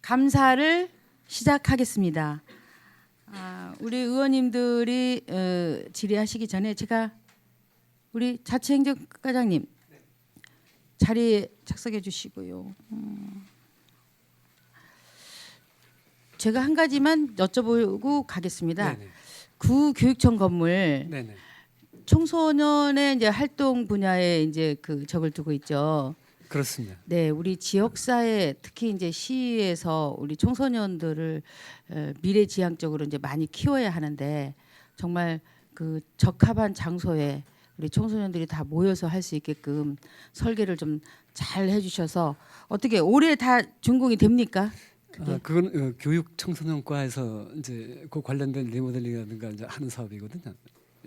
감사를 시작하겠습니다. 우리 의원님들이 질의하시기 전에 제가 우리 자치행정과장님 자리에 착석해 주시고요. 제가 한 가지만 여쭤보고 가겠습니다. 네네. 구교육청 건물 네네. 청소년의 이제 활동 분야에 이제 그 적을 두고 있죠. 그렇습니다. 네, 우리 지역사회 특히 이제 시에서 우리 청소년들을 미래지향적으로 이제 많이 키워야 하는데 정말 그 적합한 장소에 우리 청소년들이 다 모여서 할 수 있게끔 설계를 좀 잘 해주셔서 어떻게 올해 다 준공이 됩니까? 그게? 그건 교육 청소년과에서 이제 그 관련된 리모델링이라든가 이제 하는 사업이거든요.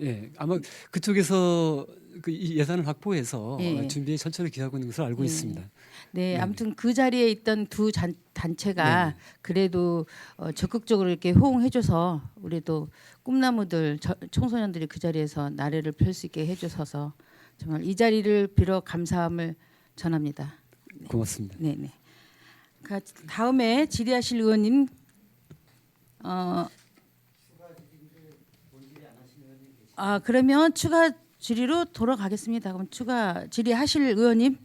예, 아마 그쪽에서 그 예산을 확보해서 예. 준비에 천천히 기하고 있는 것으로 알고 예. 있습니다. 네, 네네. 아무튼 그 자리에 있던 두 단체가 네네. 그래도 적극적으로 이렇게 호응해줘서 우리도 꿈나무들 청소년들이 그 자리에서 나래를 펼 수 있게 해주셔서 정말 이 자리를 빌어 감사함을 전합니다. 고맙습니다. 네네. 다음에 질의하실 의원님 그러면 추가 질의로 돌아가겠습니다. 그럼 추가 질의하실 의원님,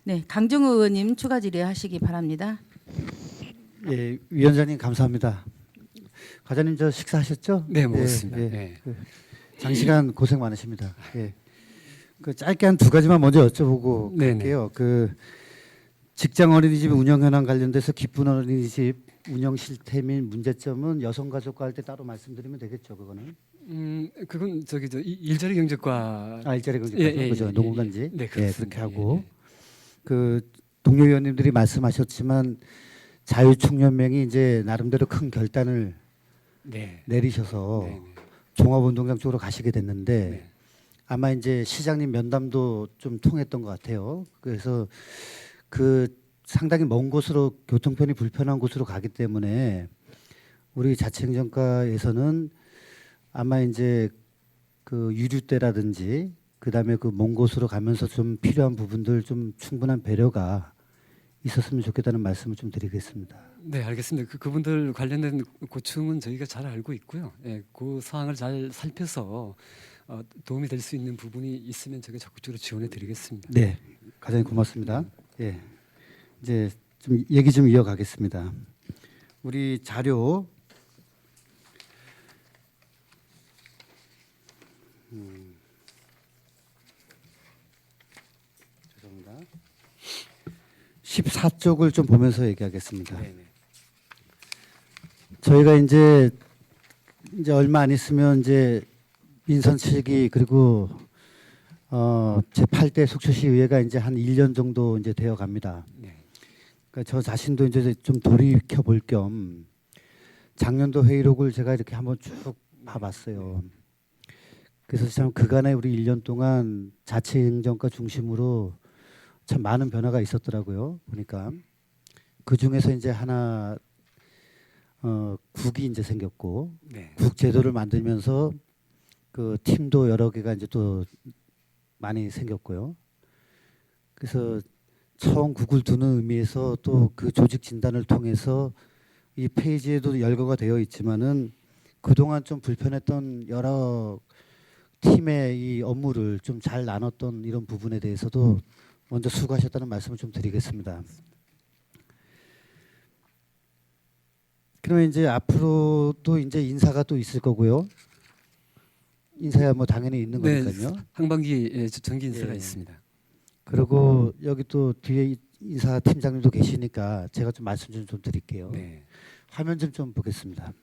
네 강정호 의원님 추가 질의하시기 바랍니다. 예, 위원장님 감사합니다. 과장님 저 식사하셨죠? 네, 먹었습니다. 예, 예. 장시간 고생 많으십니다. 예. 그 짧게 한 두 가지만 먼저 여쭤보고 네네. 갈게요. 그 직장 어린이집 운영 현황 관련돼서 기쁜 어린이집 운영 실태 및 문제점은 여성가족과 할 때 따로 말씀드리면 되겠죠, 그거는. 그건 저기 저 일자리 경제과 일자리 경제과 예, 그죠, 예, 노무관지. 네, 예, 그렇습니다. 그렇게 하고 예, 그 동료 의원님들이 말씀하셨지만 자유총연맹이 이제 나름대로 큰 결단을 네. 내리셔서 네. 종합운동장 쪽으로 가시게 됐는데 네. 아마 이제 시장님 면담도 좀 통했던 것 같아요. 그래서 그 상당히 먼 곳으로 교통편이 불편한 곳으로 가기 때문에 우리 자치행정과에서는 아마 이제 그 유류대라든지 그다음에 그 먼 곳으로 가면서 좀 필요한 부분들 좀 충분한 배려가 있었으면 좋겠다는 말씀을 좀 드리겠습니다. 네, 알겠습니다. 그분들 관련된 고충은 저희가 잘 알고 있고요. 예, 그 사항을 잘 살펴서 도움이 될 수 있는 부분이 있으면 제가 적극적으로 지원해 드리겠습니다. 네, 가장 고맙습니다. 예, 이제 좀 얘기 좀 이어가겠습니다. 우리 자료 죄송합니다. 14쪽을 좀 보면서 얘기하겠습니다. 네. 저희가 이제 얼마 안 있으면 이제 민선치기 그리고 제 8대 속초시의회가 이제 한 1년 정도 이제 되어 갑니다. 네. 그러니까 저 자신도 이제 좀 돌이켜 볼 겸 작년도 회의록을 제가 이렇게 한번 쭉 봐봤어요. 그래서 참 그간에 우리 1년 동안 자치행정과 중심으로 참 많은 변화가 있었더라고요. 보니까 그 중에서 이제 하나 국이 이제 생겼고 네. 국 제도를 만들면서 그 팀도 여러 개가 이제 또 많이 생겼고요. 그래서 처음 국을 두는 의미에서 또 그 조직 진단을 통해서 이 페이지에도 열거가 되어 있지만은 그동안 좀 불편했던 여러 팀의 이 업무를 좀 잘 나눴던 이런 부분에 대해서도 먼저 수고하셨다는 말씀을 좀 드리겠습니다. 그러면 이제 앞으로 또 이제 인사가 또 있을 거고요. 인사야 뭐 당연히 있는 네, 거니까요. 상반기 정기 인사가 예. 있습니다. 그리고 여기 또 뒤에 인사 팀장님도 계시니까 제가 좀 말씀 좀 드릴게요. 네. 화면 좀 보겠습니다.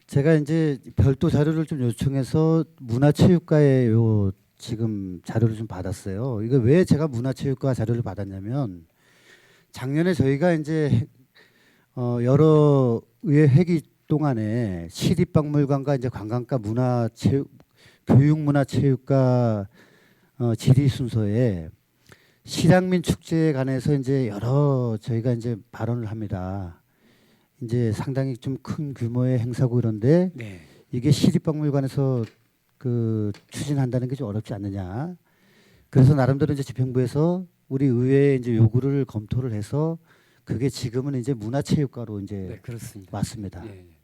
제가 이제 별도 자료를 좀 요청해서 문화체육과에 요 지금 자료를 좀 받았어요. 이거 왜 제가 문화체육과 자료를 받았냐면 작년에 저희가 이제 여러 의회 회기 동안에 시립박물관과 이제 관광과 교육문화체육과 질의 순서에 실향민 축제에 관해서 이제 여러 저희가 이제 발언을 합니다. 이제 상당히 좀 큰 규모의 행사고 이런데 네. 이게 시립박물관에서 그 추진한다는 게 좀 어렵지 않느냐. 그래서 나름대로 이제 집행부에서 우리 의회의 이제 요구를 검토를 해서 그게 지금은 이제 문화체육과로 이제 네, 그렇습니다. 맞습니다. 예, 예.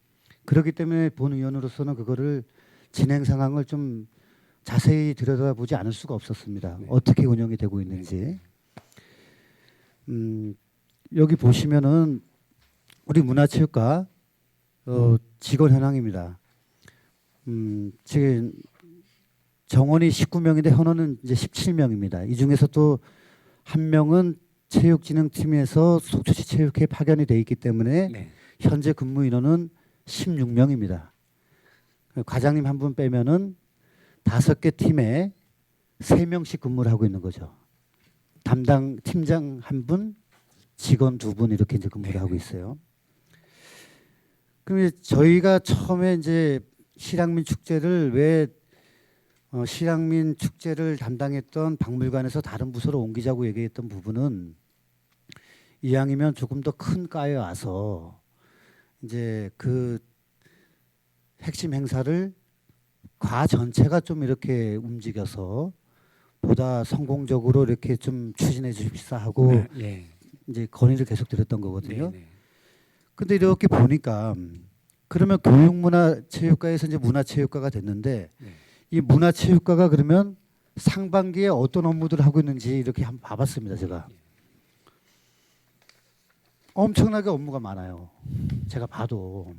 그렇기 때문에 본 의원으로서는 그거를 진행 상황을 좀 자세히 들여다보지 않을 수가 없었습니다. 네. 어떻게 운영이 되고 있는지. 여기 보시면은 우리 문화체육과 직원 현황입니다. 지금 정원이 19명인데 현원은 이제 17명입니다. 이 중에서 또 한 명은 체육진흥팀에서 속초시 체육회에 파견이 돼 있기 때문에 네. 현재 근무 인원은 16명입니다. 과장님 한 분 빼면은 5개 팀에 3명씩 근무를 하고 있는 거죠. 담당 팀장 한 분, 직원 2분 이렇게 이제 근무를 하고 있어요. 그럼 저희가 처음에 이제 실향민 축제를 왜 실향민 축제를 담당했던 박물관에서 다른 부서로 옮기자고 얘기했던 부분은 이왕이면 조금 더 큰 과에 와서 이제 그 핵심 행사를 과 전체가 좀 이렇게 움직여서 보다 성공적으로 이렇게 좀 추진해 주십사 하고 예. 이제 건의를 계속 드렸던 거거든요. 네, 네. 근데 이렇게 보니까 그러면 교육문화체육과에서 이제 문화체육과가 됐는데 네. 이 문화체육과가 그러면 상반기에 어떤 업무들을 하고 있는지 이렇게 한번 봐봤습니다. 제가 엄청나게 업무가 많아요. 제가 봐도.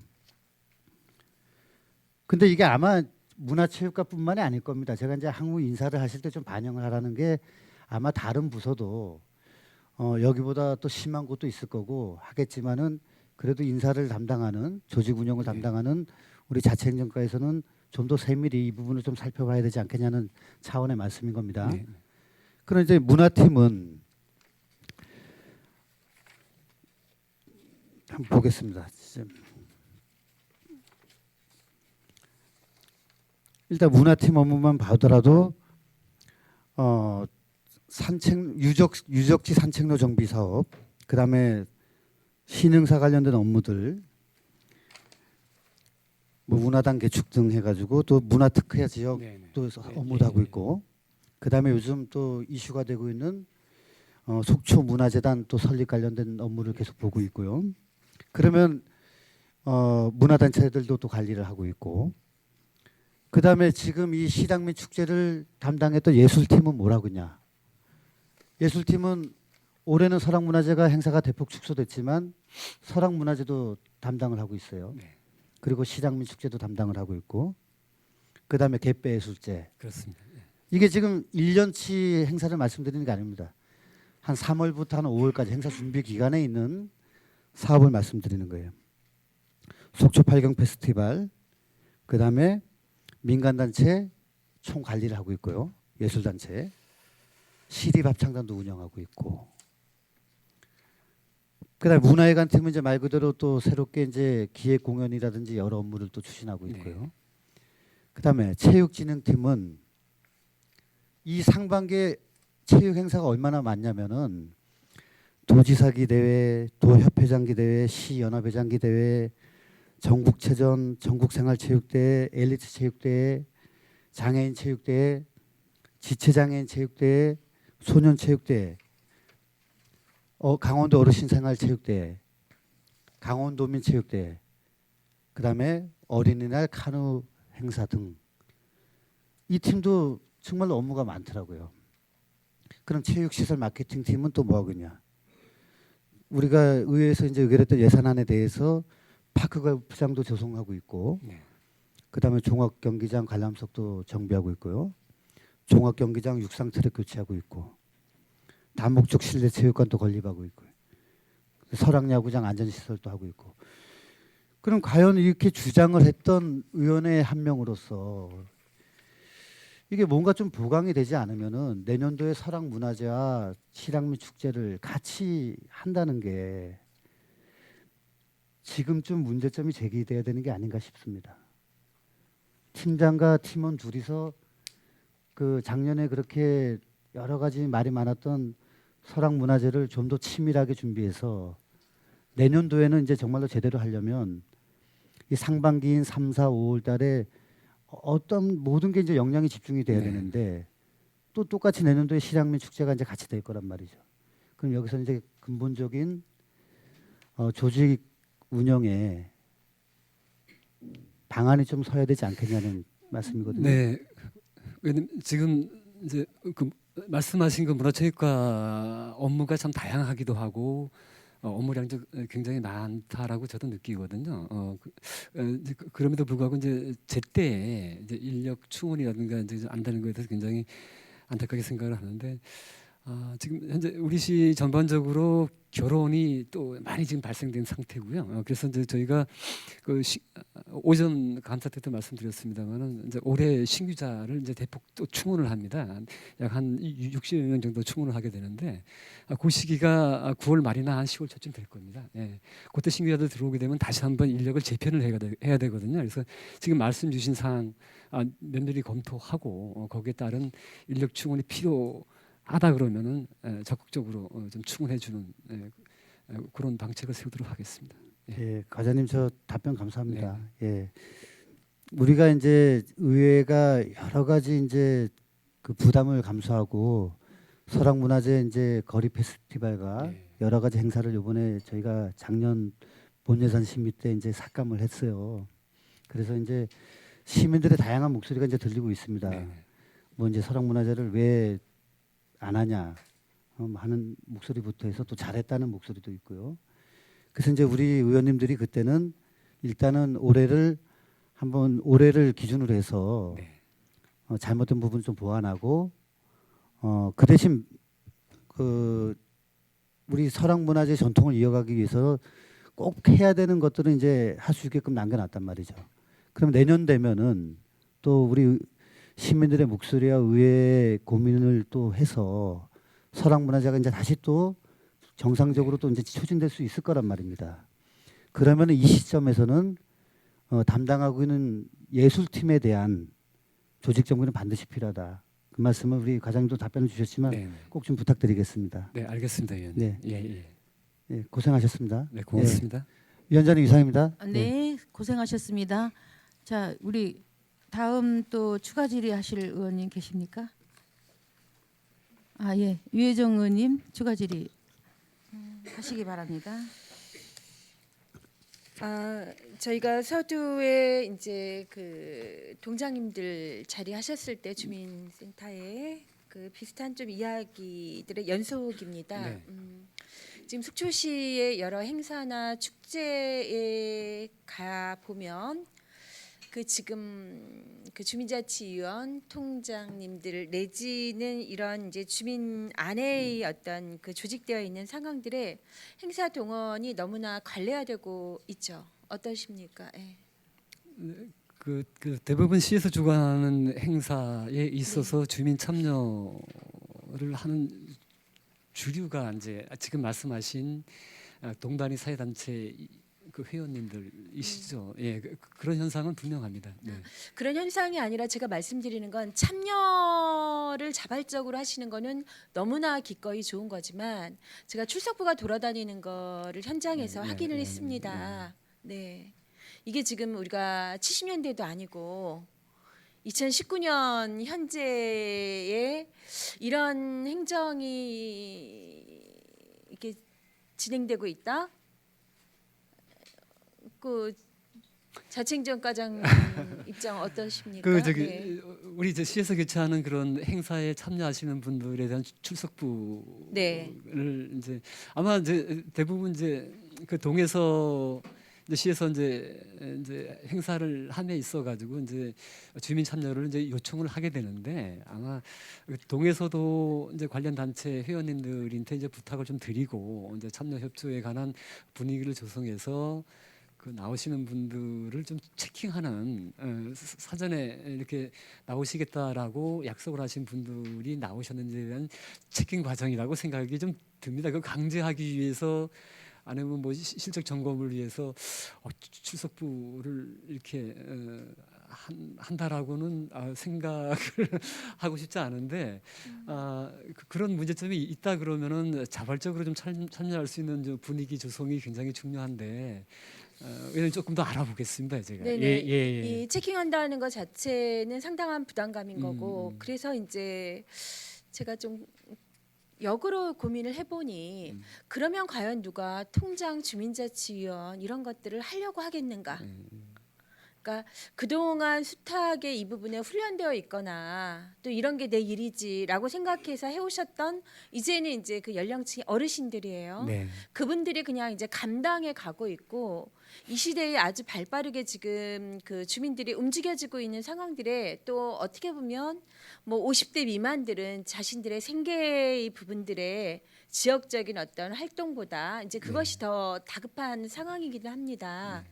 근데 이게 아마 문화체육과뿐만이 아닐 겁니다. 제가 이제 항우 인사를 하실 때 좀 반영을 하라는 게 아마 다른 부서도 여기보다 또 심한 곳도 있을 거고 하겠지만은 그래도 인사를 담당하는 조직 운영을 담당하는 우리 자치행정과에서는 좀 더 세밀히 이 부분을 좀 살펴봐야 되지 않겠냐는 차원의 말씀인 겁니다. 네. 그럼 이제 문화팀은 한번 보겠습니다. 일단 문화팀 업무만 봐더라도 유적지 산책로 정비 사업, 그다음에 신흥사 관련된 업무들, 뭐 문화단 개축 등 해가지고 또 문화특화 지역 네, 네. 또 네, 업무도 네, 하고 네. 있고, 그다음에 요즘 또 이슈가 되고 있는 속초 문화재단 또 설립 관련된 업무를 계속 보고 있고요. 그러면 문화단체들도 또 관리를 하고 있고, 그다음에 지금 이 실향민 축제를 담당했던 예술팀은 뭐라고 했냐? 예술팀은 올해는 설악문화제가 행사가 대폭 축소됐지만 설악문화제도 담당을 하고 있어요. 네. 그리고 실향민 축제도 담당을 하고 있고, 그다음에 갯배예술제. 그렇습니다. 예. 이게 지금 1년치 행사를 말씀드리는 게 아닙니다. 한 3월부터 한 5월까지 행사 준비 기간에 있는 사업을 말씀드리는 거예요. 속초 팔경 페스티벌, 그다음에 민간단체 총 관리를 하고 있고요. 예술단체, 시립합창단도 운영하고 있고, 그다음에 문화회관 팀은 이제 말 그대로 또 새롭게 이제 기획 공연이라든지 여러 업무를 또 추진하고 있고요. 네. 그다음에 체육진흥팀은 이 상반기에 체육 행사가 얼마나 많냐면은 도지사기 대회, 도협회장기 대회, 시연합회장기 대회, 전국체전, 전국생활체육대회, 엘리트 체육대회, 장애인 체육대회, 지체장애인 체육대회, 소년체육대회, 강원도 어르신생활체육대회, 강원도민체육대회, 그다음에 어린이날 카누 행사 등 이 팀도 정말로 업무가 많더라고요. 그럼 체육시설 마케팅 팀은 또 뭐 하겠냐? 우리가 의회에서 이제 의결했던 예산안에 대해서 파크 골프장도 조성하고 있고, 네. 그다음에 종합 경기장 관람석도 정비하고 있고요. 종합 경기장 육상 트랙 교체하고 있고, 다목적 실내 체육관도 건립하고 있고요. 설악야구장 안전시설도 하고 있고. 그럼 과연 이렇게 주장을 했던 의원의 한 명으로서 이게 뭔가 좀 보강이 되지 않으면은 내년도에 설악문화제와 실향민 축제를 같이 한다는 게 지금쯤 문제점이 제기돼야 되는 게 아닌가 싶습니다. 팀장과 팀원 둘이서 그 작년에 그렇게 여러 가지 말이 많았던 설악문화제를 좀 더 치밀하게 준비해서 내년도에는 이제 정말로 제대로 하려면 이 상반기인 3, 4, 5월 달에 어떤 모든 게 이제 역량이 집중이 돼야 네. 되는데 또 똑같이 내년도에 실향민 축제가 이제 같이 될 거란 말이죠. 그럼 여기서 이제 근본적인 조직 운영에 방안이 좀 서야 되지 않겠냐는 말씀이거든요. 네, 왜냐면 지금 이제 그 말씀하신 그 문화체육과 업무가 참 다양하기도 하고 업무량도 굉장히 많다라고 저도 느끼거든요. 이제 그럼에도 불구하고 이제 제때 이제 인력 충원이라든가 이제 안 되는 거에 대해서 굉장히 안타깝게 생각을 하는데 지금 현재 우리 시 전반적으로 결혼이 또 많이 지금 발생된 상태고요. 그래서 이제 저희가 오전 감사 때도 말씀드렸습니다만은 이제 올해 신규자를 이제 대폭 또 충원을 합니다. 약 한 60여 명 정도 충원을 하게 되는데 그 시기가 9월 말이나 한 10월 초쯤 될 겁니다. 예. 그때 신규자들 들어오게 되면 다시 한번 인력을 재편을 해야 되거든요. 그래서 지금 말씀 주신 사항 면밀히 검토하고 거기에 따른 인력 충원이 필요하다 그러면은 적극적으로 좀 충원해주는 그런 방책을 세우도록 하겠습니다. 예, 과장님 저 답변 감사합니다. 예, 우리가 이제 의회가 여러 가지 이제 그 부담을 감수하고 설악문화제 이제 거리 페스티벌과 네. 여러 가지 행사를 이번에 저희가 작년 본예산 심의 때 이제 삭감을 했어요. 그래서 이제 시민들의 다양한 목소리가 이제 들리고 있습니다. 네. 뭐 이제 설악문화제를 왜 안 하냐 하는 목소리부터 해서 또 잘했다는 목소리도 있고요. 그래서 이제 우리 의원님들이 그때는 일단은 올해를 기준으로 해서 네. 잘못된 부분 좀 보완하고 그 대신 그 우리 설악문화제 전통을 이어가기 위해서 꼭 해야 되는 것들은 이제 할 수 있게끔 남겨놨단 말이죠. 그럼 내년 되면은 또 우리 시민들의 목소리와 의회의 고민을 또 해서 설악문화제가 이제 다시 또 정상적으로 또 이제 추진될 수 있을 거란 말입니다. 그러면은 이 시점에서는 담당하고 있는 예술팀에 대한 조직 정비는 반드시 필요하다. 그 말씀을 우리 과장님도 답변을 주셨지만 네. 꼭 좀 부탁드리겠습니다. 네, 알겠습니다, 의원님. 네. 예. 예, 고생하셨습니다. 네, 고맙습니다. 위원장님 이상입니다. 네, 고생하셨습니다. 자, 우리 다음 또 추가 질의하실 의원님 계십니까? 예, 유혜정 의원님 추가 질의 하시기 바랍니다. 저희가 서두에 이제 그 동장님들 자리하셨을 때 주민센터에 그 비슷한 좀 이야기들의 연속입니다. 네. 지금 속초시의 여러 행사나 축제에 가 보면 그 지금 그 주민자치위원 통장님들 내지는 이런 이제 주민 안에의 어떤 그 조직되어 있는 상황들의 행사 동원이 너무나 관례화되고 있죠. 어떠십니까? 예. 그 대부분 시에서 주관하는 행사에 있어서 주민 참여를 하는 주류가 이제 지금 말씀하신 동단위 사회단체 그 회원님들이시죠. 예, 그런 현상은 분명합니다. 네. 그런 현상이 아니라 제가 말씀드리는 건 참여를 자발적으로 하시는 거는 너무나 기꺼이 좋은 거지만 제가 출석부가 돌아다니는 거를 현장에서 네, 확인을 네, 했습니다. 네. 이게 지금 우리가 70년대도 아니고 2019년 현재에 이런 행정이 이렇게 진행되고 있다. 그 자칭정과장 입장 어떠십니까? 그 저기 네. 우리 이제 시에서 개최하는 그런 행사에 참여하시는 분들에 대한 출석부를 네. 이제 아마 이제 대부분 이제 그 동에서 이제 시에서 이제 행사를 함에 있어 가지고 이제 주민 참여를 이제 요청을 하게 되는데 아마 동에서도 이제 관련 단체 회원님들한테 이제 부탁을 좀 드리고 이제 참여 협조에 관한 분위기를 조성해서 그 나오시는 분들을 좀 체킹하는 사전에 이렇게 나오시겠다라고 약속을 하신 분들이 나오셨는지에 대한 체킹 과정이라고 생각이 좀 듭니다. 그 강제하기 위해서 아니면 뭐 실적 점검을 위해서 출석부를 이렇게 한다라고는 생각을 하고 싶지 않은데 그런 문제점이 있다 그러면은 자발적으로 좀 참여할 수 있는 분위기 조성이 굉장히 중요한데 이런 조금 더 알아보겠습니다, 제가. 네네. 예, 예, 예. 이 체킹한다는 것 자체는 상당한 부담감인 음, 거고 그래서 이제 제가 좀 역으로 고민을 해보니 그러면 과연 누가 통장, 주민자치위원 이런 것들을 하려고 하겠는가? 그러니까 그동안 숱하게 이 부분에 훈련되어 있거나 또 이런 게 내 일이지라고 생각해서 해오셨던 이제는 이제 그 연령층이 어르신들이에요. 네. 그분들이 그냥 이제 감당해 가고 있고 이 시대에 아주 발빠르게 지금 그 주민들이 움직여지고 있는 상황들에 또 어떻게 보면 뭐 50대 미만들은 자신들의 생계의 부분들의 지역적인 어떤 활동보다 이제 그것이 더 다급한 상황이기도 합니다.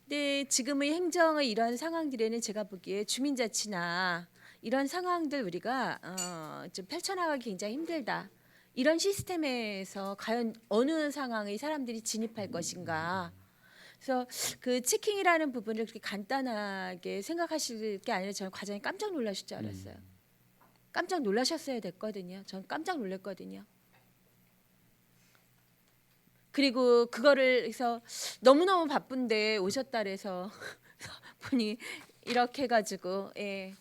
근데 지금의 행정의 이런 상황들에는 제가 보기에 주민자치나 이런 상황들 우리가 좀 펼쳐나가기 굉장히 힘들다. 이런 시스템에서 과연 어느 상황의 사람들이 진입할 것인가. 그래서 그 체킹이라는 부분을 그렇게 간단하게 생각하실 게 아니라 저는 과장님 깜짝 놀라실 줄 알았어요. 깜짝 놀라셨어야 됐거든요. 전 깜짝 놀랐거든요. 그리고 그거를 해서 너무너무 바쁜데 오셨다 그래서 분이 이렇게 해가지고 예.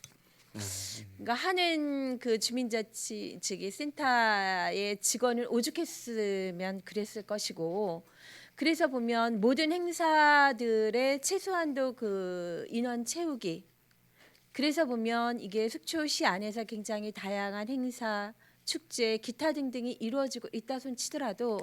그러니까 하는 그 주민자치 즉이 센터의 직원을 오죽했으면 그랬을 것이고 그래서 보면 모든 행사들의 최소한도 그 인원 채우기 그래서 보면 이게 속초시 안에서 굉장히 다양한 행사, 축제, 기타 등등이 이루어지고 있다 손 치더라도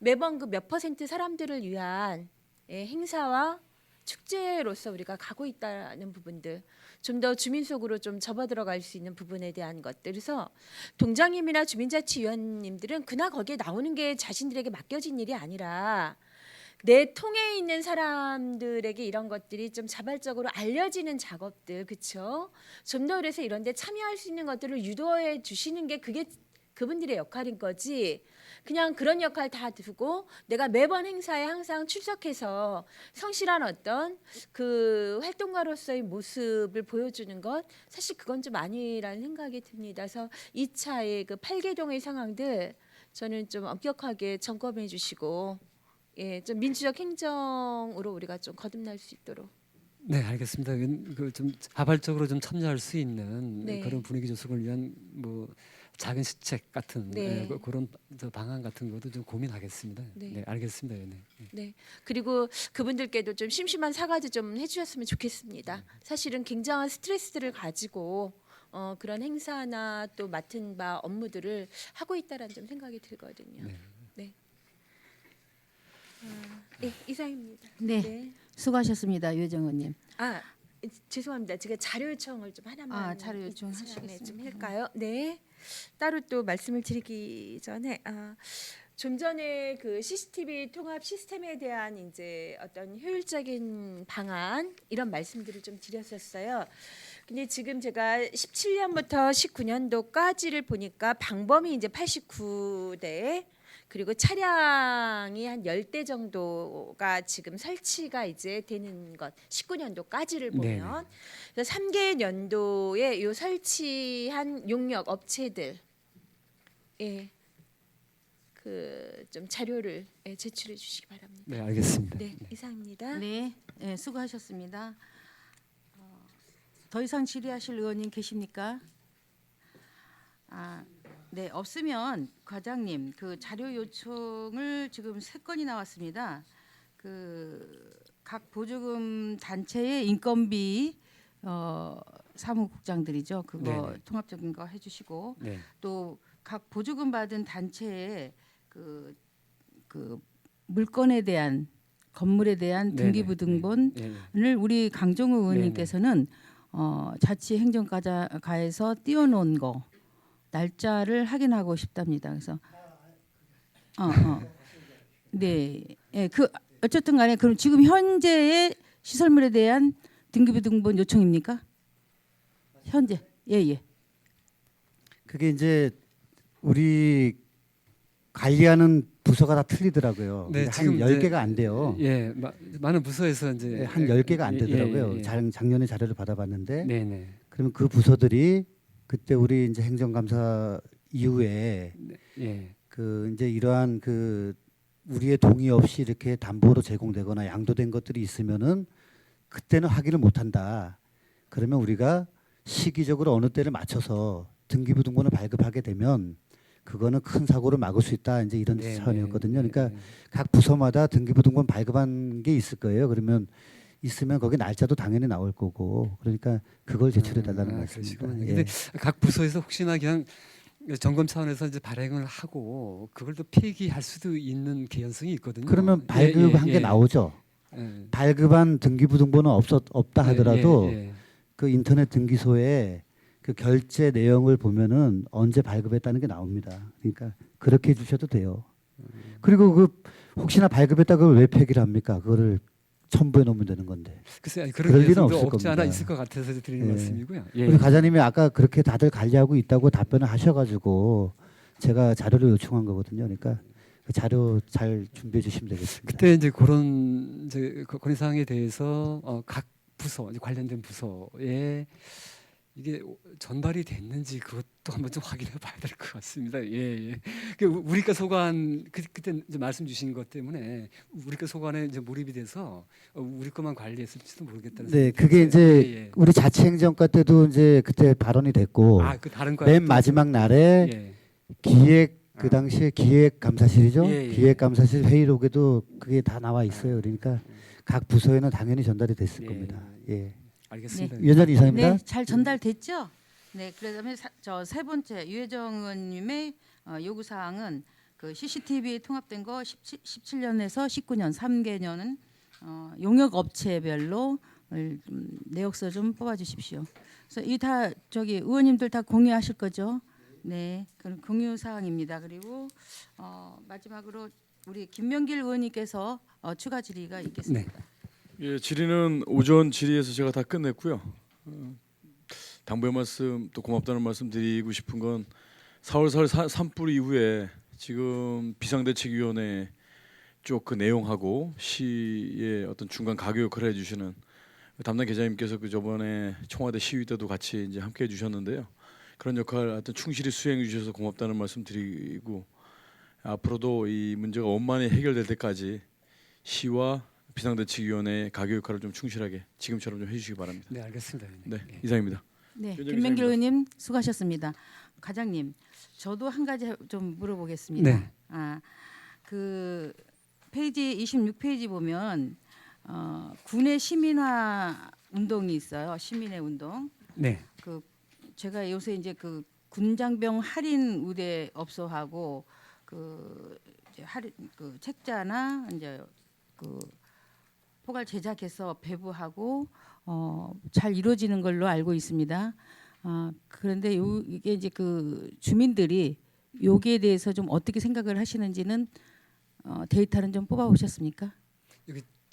매번 그 몇 퍼센트 사람들을 위한 행사와 축제로서 우리가 가고 있다는 부분들 좀 더 주민 속으로 좀 접어들어갈 수 있는 부분에 대한 것들 그래서 동장님이나 주민자치위원님들은 그날 거기에 나오는 게 자신들에게 맡겨진 일이 아니라 내 통에 있는 사람들에게 이런 것들이 좀 자발적으로 알려지는 작업들 그렇죠? 좀 더 그래서 이런 데 참여할 수 있는 것들을 유도해 주시는 게 그게 그분들의 역할인 거지 그냥 그런 역할 다 두고 내가 매번 행사에 항상 출석해서 성실한 어떤 그 활동가로서의 모습을 보여주는 것 사실 그건 좀 아니라는 생각이 듭니다. 그래서 2차의 그 8개동의 상황들 저는 좀 엄격하게 점검해 주시고 예, 좀 민주적 행정으로 우리가 좀 거듭날 수 있도록 네, 알겠습니다. 그 좀 자발적으로 좀 참여할 수 있는 네. 그런 분위기 조성을 위한 뭐 작은 시책 같은 네. 그런 저 방안 같은 것도 좀 고민하겠습니다. 네. 네, 알겠습니다. 네. 네. 그리고 그분들께도 좀 심심한 사과도 좀 해주셨으면 좋겠습니다. 사실은 굉장한 스트레스들을 가지고 그런 행사나 또 맡은 바 업무들을 하고 있다라는 좀 생각이 들거든요. 네. 네. 네, 이상입니다. 네. 수고하셨습니다, 유정은님. 아, 죄송합니다. 제가 자료 요청을 좀 하나만 자료 요청 이 시간에 하시겠습니다. 좀 할까요? 네. 따로 또 말씀을 드리기 전에 좀 전에 그 CCTV 통합 시스템에 대한 이제 어떤 효율적인 방안 이런 말씀들을 좀 드렸었어요. 근데 지금 제가 17년부터 19년도까지를 보니까 방범이 이제 89대 그리고 차량이 한 10대 정도가 지금 설치가 이제 되는 것 19년도까지를 보면 그래서 3개 년도에 요 설치한 용역 업체들 예. 그 좀 자료를 제출해 주시기 바랍니다. 네, 알겠습니다. 네, 이상입니다. 네, 수고하셨습니다. 더 이상 질의하실 의원님 계십니까? 네, 없으면 과장님 그 자료 요청을 지금 3건이 나왔습니다. 그 각 보조금 단체의 인건비 사무국장들이죠. 그거 네네. 통합적인 거 해주시고 네. 또 각 보조금 받은 단체의 그 물건에 대한 건물에 대한 네네. 등기부등본을 네. 네. 우리 강정우 의원님께서는 자치행정가에서 띄워놓은 거 날짜를 확인하고 싶답니다. 그래서 네, 그 어쨌든간에 그럼 지금 현재의 시설물에 대한 등기부등본 요청입니까? 현재 예. 그게 이제 우리 관리하는 부서가 다 틀리더라고요. 네, 한 지금 10개가 안 돼요. 예, 많은 부서에서 이제 한 10개가 안 되더라고요. 예. 작년에 자료를 받아봤는데 네, 네. 그러면 그 부서들이 그때 우리 이제 행정감사 이후에 예. 그 이제 이러한 그 우리의 동의 없이 이렇게 담보로 제공되거나 양도된 것들이 있으면은 그때는 확인을 못한다. 그러면 우리가 시기적으로 어느 때를 맞춰서 등기부등본을 발급하게 되면 그거는 큰 사고를 막을 수 있다. 이제 이런 네, 차원이었거든요. 네, 그러니까 네. 각 부서마다 등기부등본 발급한 게 있을 거예요. 그러면 있으면 거기 날짜도 당연히 나올 거고 그러니까 그걸 제출해 달라는 말씀입니다. 그러시군요. 예. 근데 각 부서에서 혹시나 그냥 점검 차원에서 이제 발행을 하고 그걸 또 폐기할 수도 있는 개연성이 있거든요. 그러면 발급한 게 나오죠. 예. 발급한 등기부등본은 없다 하더라도 예. 그 인터넷 등기소에 그 결제 내용을 보면은 언제 발급했다는 게 나옵니다. 그러니까 그렇게 해주셔도 돼요. 그리고 그 혹시나 발급했다 그걸 왜 폐기를 합니까? 그거를 첨부해 놓으면 되는 건데. 글쎄 그럴 그런 일은 개연성도 없을 없지 않아 겁니다. 있을 것 같아서 드리는 예. 말씀이고요. 예. 우리 과장님이 아까 그렇게 다들 관리하고 있다고 답변을 하셔가지고 제가 자료를 요청한 거거든요. 그러니까 그 자료 잘 준비해 주시면 되겠습니다. 그때 이제 그런 이제 건의 사항에 대해서 각 부서 이제 관련된 부서에 이게 전달이 됐는지 그것도 한번 좀 확인해 봐야 될 것 같습니다. 예, 예. 우리과 소관 그때 이제 말씀 주신 것 때문에 우리과 소관에 이제 몰입이 돼서 우리 것만 관리했을지도 모르겠다는 네, 생각이 그게 들었어요. 이제 예, 예. 우리 자치행정과 때도 이제 그때 발언이 됐고 그 다른 과 맨 마지막 날에 예. 기획 그 당시에 기획감사실이죠. 예, 예. 기획감사실 회의록에도 그게 다 나와 있어요. 그러니까 각 부서에는 당연히 전달이 됐을 예. 겁니다. 예. 알겠습니다. 위원장 이상입니다. 네, 잘 전달됐죠? 네, 그다음에 저 세 번째 유혜정 의원님의 요구 사항은 그 CCTV 통합된 거 17년에서 19년 3개년은 용역 업체별로 내역서 좀 뽑아 주십시오. 그래서 이 다 저기 의원님들 다 공유하실 거죠? 네, 그럼 공유 사항입니다. 그리고 마지막으로 우리 김명길 의원님께서 추가 질의가 있겠습니다. 예, 질의는 오전 질의에서 제가 다 끝냈고요. 당부의 말씀 또 고맙다는 말씀 드리고 싶은 건 4월 4일 산불 이후에 지금 비상대책위원회 쪽 그 내용하고 시의 어떤 중간 가교 역할을 해주시는 담당 계장님께서 그 저번에 청와대 시위 때도 같이 이제 함께 해주셨는데요. 그런 역할 하여튼 충실히 수행해 주셔서 고맙다는 말씀 드리고 앞으로도 이 문제가 원만히 해결될 때까지 시와 비상대책위원회의 가교 역할을 좀 충실하게 지금처럼 좀 해주시기 바랍니다. 네, 알겠습니다. 네, 예. 이상입니다. 네, 위원장 김명길 이상입니다. 의원님 수고하셨습니다. 과장님, 저도 한 가지 좀 물어보겠습니다. 네. 그 페이지 26페이지 보면 군의 시민화 운동이 있어요. 시민의 운동. 네. 그 제가 요새 이제 그 군장병 할인 우대 업소하고 그 이제 할인 그 책자나 이제 그 포괄 제작해서 배부하고 잘 이루어지는 걸로 알고 있습니다. 그런데 이게 이제 그 주민들이 여기에 대해서 좀 어떻게 생각을 하시는지는 데이터는 좀 뽑아 오셨습니까?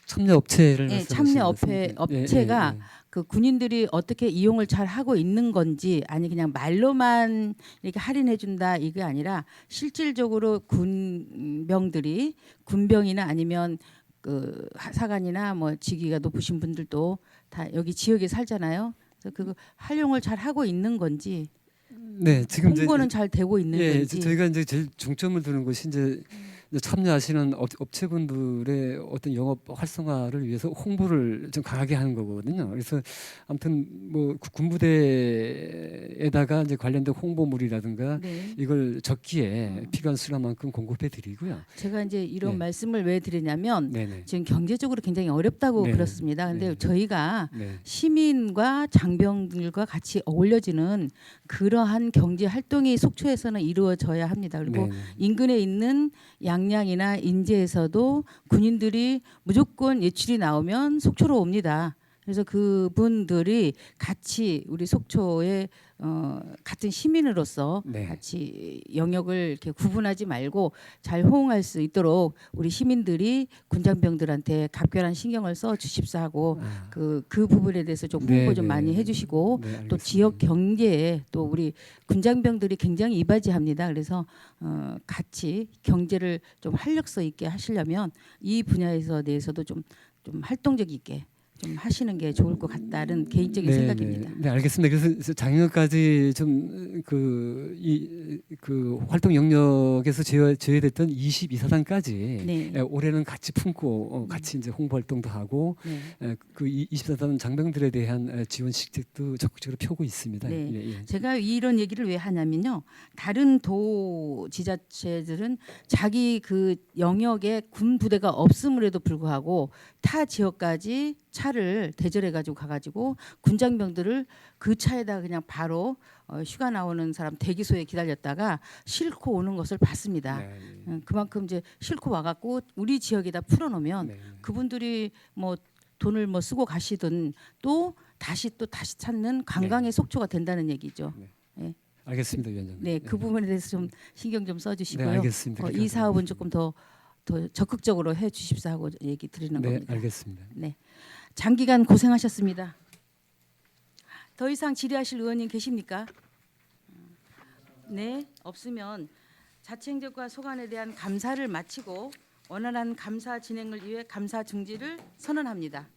참여 업체를 네, 말씀하시는 참여 말씀이죠? 업체가 그 군인들이 어떻게 이용을 잘 하고 있는 건지 아니 그냥 말로만 이렇게 할인해 준다 이게 아니라 실질적으로 군병들이 군병이나 아니면 그 사관이나 뭐 직위가 높으신 분들도 다 여기 지역에 살잖아요. 그래서 그 활용을 잘 하고 있는 건지 네, 지금 홍보는 잘 되고 있는 건지. 저희가 이제 제일 중점을 두는 것이 이제 참여하시는 업체분들의 어떤 영업 활성화를 위해서 홍보를 좀 강하게 하는 거거든요. 그래서 아무튼 뭐 군부대에다가 이제 관련된 홍보물이라든가 네. 이걸 적기에 필요한 수량만큼 공급해 드리고요. 제가 이제 이런 네. 말씀을 왜 드리냐면 네네. 지금 경제적으로 굉장히 어렵다고 네. 그렇습니다. 근데 네. 저희가 네. 시민과 장병들과 같이 어울려지는 그러한 경제 활동이 속초에서는 이루어져야 합니다. 그리고 네. 인근에 있는 양양이나 인제에서도 군인들이 무조건 예출이 나오면 속초로 옵니다. 그래서 그분들이 같이 우리 속초의 같은 시민으로서 네. 같이 영역을 이렇게 구분하지 말고 잘 호응할 수 있도록 우리 시민들이 군장병들한테 각별한 신경을 써 주십사 하고 그 부분에 대해서 좀 홍보 네, 좀 네. 많이 해주시고 네, 또 알겠습니다. 지역 경제에 또 우리 군장병들이 굉장히 이바지합니다. 그래서 같이 경제를 좀 활력소 있게 하시려면 이 분야에서 대해서도 좀 활동적 있게 좀 하시는 게 좋을 것 같다는 개인적인 생각입니다. 네, 알겠습니다. 그래서 작년까지 좀 그 활동 영역에서 제외됐던 22사단까지 네. 올해는 같이 품고 같이 이제 홍보 활동도 하고 네. 그 24사단 장병들에 대한 지원 실책도 적극적으로 펴고 있습니다. 네. 예, 예. 제가 이런 얘기를 왜 하냐면요. 다른 도 지자체들은 자기 그 영역에 군 부대가 없음에도 불구하고 타 지역까지 차를 대절해 가지고 가가지고 군장병들을 그 차에다 그냥 바로 휴가 나오는 사람 대기소에 기다렸다가 싣고 오는 것을 봤습니다. 네, 그만큼 이제 싣고 와갖고 우리 지역에다 풀어놓으면 네. 그분들이 뭐 돈을 뭐 쓰고 가시든 또 다시 찾는 관광의 속초가 된다는 얘기죠. 알겠습니다, 위원장님. 네, 그 부분에 대해서 좀 신경 좀 써주시고요. 네, 알겠습니다. 이 그렇게 사업은 하겠습니다. 조금 더 적극적으로 해주십사 하고 얘기 드리는 네, 겁니다. 알겠습니다. 네, 장기간 고생하셨습니다. 더 이상 질의하실 의원님 계십니까? 네, 없으면 자치행정과 소관에 대한 감사를 마치고 원활한 감사 진행을 위해 감사 중지를 선언합니다.